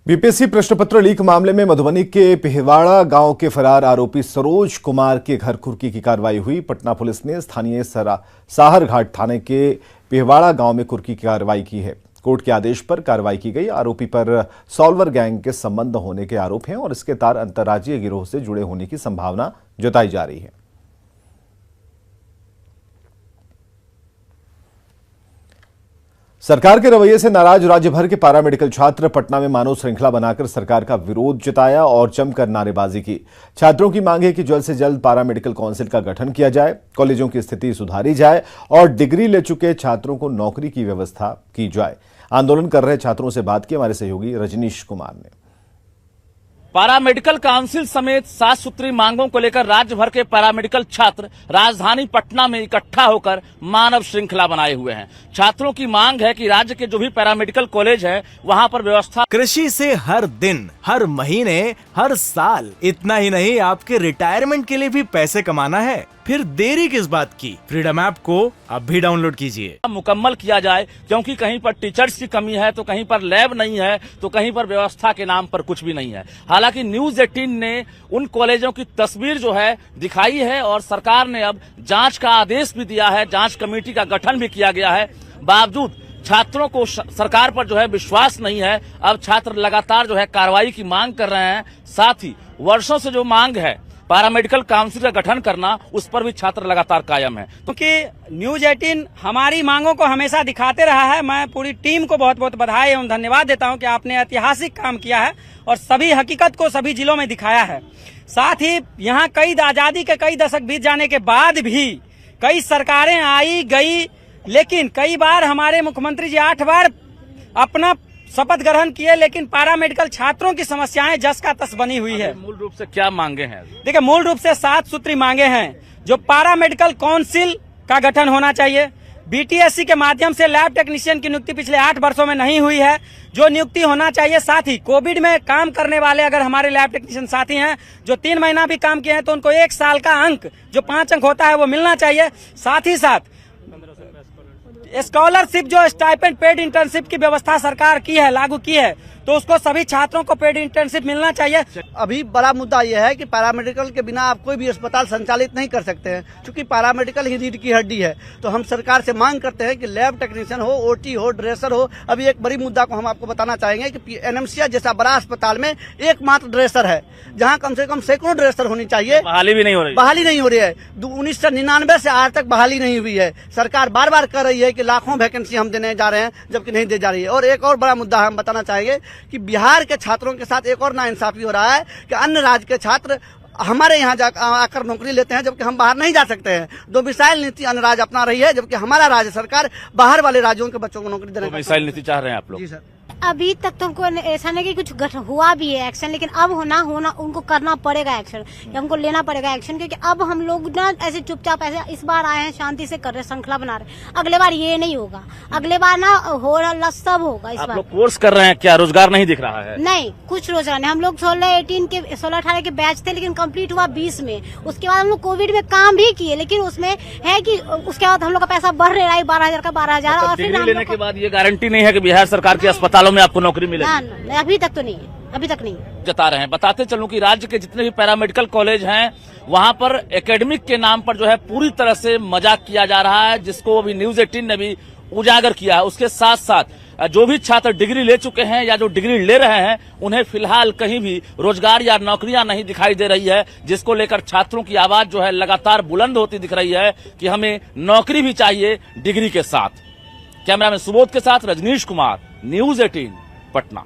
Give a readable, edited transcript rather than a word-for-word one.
BPSC प्रश्न पत्र leak मामले में मधुबनी के पिहवाड़ा गांव के फरार आरोपी सरोज कुमार के घर कुर्की की कार्रवाई हुई। पटना पुलिस ने स्थानीय साहरघाट थाने के पिहवाड़ा गांव में कुर्की की कार्रवाई की है। कोर्ट के आदेश पर कार्रवाई की गई। आरोपी पर सॉल्वर गैंग के संबंध होने के आरोप हैं और इसके तार अंतर्राज्यीय गिरोह से जुड़े होने की संभावना जताई जा रही है। सरकार के रवैये से नाराज राज्य भर के पारा मेडिकल छात्र पटना में मानव श्रृंखला बनाकर सरकार का विरोध जताया और जमकर नारेबाजी की। छात्रों की मांग है कि जल्द से जल्द पारा मेडिकल काउंसिल का गठन किया जाए, कॉलेजों की स्थिति सुधारी जाए और डिग्री ले चुके छात्रों को नौकरी की व्यवस्था की जाए। आंदोलन कर रहे छात्रों से बात की हमारे सहयोगी रजनीश कुमार ने। पारा मेडिकल काउंसिल समेत 7 सूत्री मांगों को लेकर राज्य भर के पैरामेडिकल छात्र राजधानी पटना में इकट्ठा होकर मानव श्रृंखला बनाए हुए हैं। छात्रों की मांग है कि राज्य के जो भी पैरामेडिकल कॉलेज है वहां पर व्यवस्था। कृषि से हर दिन, हर महीने, हर साल, इतना ही नहीं आपके रिटायरमेंट के लिए भी पैसे कमाना है, फिर देरी किस बात की। फ्रीडम ऐप को अब भी डाउनलोड कीजिए। मुकम्मल किया जाए, क्योंकि कहीं पर टीचर्स की कमी है तो कहीं पर लैब नहीं है तो कहीं पर व्यवस्था के नाम पर कुछ भी नहीं है। हालांकि न्यूज 18 ने उन कॉलेजों की तस्वीर जो है दिखाई है और सरकार ने अब जांच का आदेश भी दिया है, जांच कमेटी का गठन भी किया गया है। बावजूद छात्रों को सरकार पर जो है विश्वास नहीं है। अब छात्र लगातार जो है कार्रवाई की मांग कर रहे हैं। साथ ही वर्षों से जो मांग है पैरामेडिकल काउंसिल का गठन करना, उस पर भी छात्र लगातार कायम है। क्योंकि न्यूज 18 हमारी मांगों को हमेशा दिखाते रहा है। मैं पूरी टीम को बहुत बहुत बधाई एवं धन्यवाद देता हूं कि आपने ऐतिहासिक काम किया है और सभी हकीकत को सभी जिलों में दिखाया है। साथ ही यहाँ कई आजादी के कई दशक बीत जाने के बाद भी कई सरकारें आई गई, लेकिन कई बार हमारे मुख्यमंत्री जी 8 बार अपना शपथ ग्रहण किए, लेकिन पारा मेडिकल छात्रों की समस्याएं जस का तस बनी हुई है। मूल रूप से क्या मांगे हैं? देखिए, मूल रूप से 7 सूत्री मांगे हैं। जो पारा मेडिकल काउंसिल का गठन होना चाहिए, बीटीएससी के माध्यम से लैब टेक्नीशियन की नियुक्ति पिछले 8 वर्षों में नहीं हुई है, जो नियुक्ति होना चाहिए। साथ ही कोविड में काम करने वाले अगर हमारे लैब टेक्नीशियन साथी हैं जो 3 महीना भी काम किए हैं तो उनको 1 साल का अंक जो 5 अंक होता है वो मिलना चाहिए। साथ ही साथ स्कॉलरशिप जो स्टाइपेंड पेड इंटर्नशिप की व्यवस्था सरकार की है, लागू की है, तो उसको सभी छात्रों को पेड इंटर्नशिप मिलना चाहिए। अभी बड़ा मुद्दा यह है कि पैरामेडिकल के बिना आप कोई भी अस्पताल संचालित नहीं कर सकते हैं, क्योंकि पैरामेडिकल ही रीढ़ की हड्डी है। तो हम सरकार से मांग करते हैं कि लैब टेक्नीशियन हो, ओटी हो, ड्रेसर हो। अभी एक बड़ी मुद्दा को हम आपको बताना चाहेंगे कि एनएमसीएच जैसा बड़ा अस्पताल में एकमात्र ड्रेसर है, जहाँ कम से कम सैकड़ों ड्रेसर होनी चाहिए। बहाली भी नहीं हो रही, बहाली नहीं हो रही है। 1999 से आज तक बहाली नहीं हुई है। सरकार बार बार कह रही है कि लाखों वैकेंसी हम देने जा रहे हैं, जबकि नहीं दे जा रही है। और एक और बड़ा मुद्दा हम बताना चाहेंगे कि बिहार के छात्रों के साथ एक और नाइंसाफी हो रहा है कि अन्य राज्य के छात्र हमारे यहाँ आकर नौकरी लेते हैं, जबकि हम बाहर नहीं जा सकते हैं। दो मिसाइल नीति अन्य राज्य अपना रही है, जबकि हमारा राज्य सरकार बाहर वाले राज्यों के बच्चों को नौकरी देने का मिसाइल नीति चाह रहे हैं आप लोग। जी सर। अभी तक तो हमको ऐसा नहीं कि कुछ हुआ भी है एक्शन, लेकिन अब होना उनको करना पड़ेगा एक्शन, हमको लेना पड़ेगा एक्शन। क्योंकि अब हम लोग ना ऐसे चुपचाप ऐसे इस बार आए हैं, शांति से कर रहे, श्रृंखला बना रहे। अगले बार ये नहीं होगा, अगले बार ना हो रहा सब होगा। इस बार लोग कोर्स कर रहे हैं, क्या रोजगार नहीं दिख रहा है? नहीं, कुछ रोजगार नहीं। हम लोग 16-18 के बैच थे, लेकिन कंप्लीट हुआ 20 में। उसके बाद हम लोग कोविड में काम भी किए, लेकिन उसमें है कि उसके बाद हम लोग का पैसा बढ़ रहा है 12,000 का 12,000। और फिर लेने के बाद ये गारंटी नहीं है कि बिहार सरकार के अस्पतालों में आपको नौकरी मिलेगी? नहीं, अभी तक तो नहीं है, अभी तक नहीं जता रहे हैं। बताते चलूं कि राज्य के जितने भी पैरामेडिकल कॉलेज हैं वहां पर एकेडमिक के नाम पर जो है पूरी तरह से मजाक किया जा रहा है, जिसको अभी न्यूज 18 ने भी उजागर किया है। उसके साथ साथ जो भी छात्र डिग्री ले चुके हैं या जो डिग्री ले रहे हैं, उन्हें फिलहाल कहीं भी रोजगार या नौकरियां नहीं दिखाई दे रही है, जिसको लेकर छात्रों की आवाज जो है लगातार बुलंद होती दिख रही है कि हमें नौकरी भी चाहिए डिग्री के साथ। कैमरामैन सुबोध के साथ रजनीश कुमार, न्यूज 18 पटना।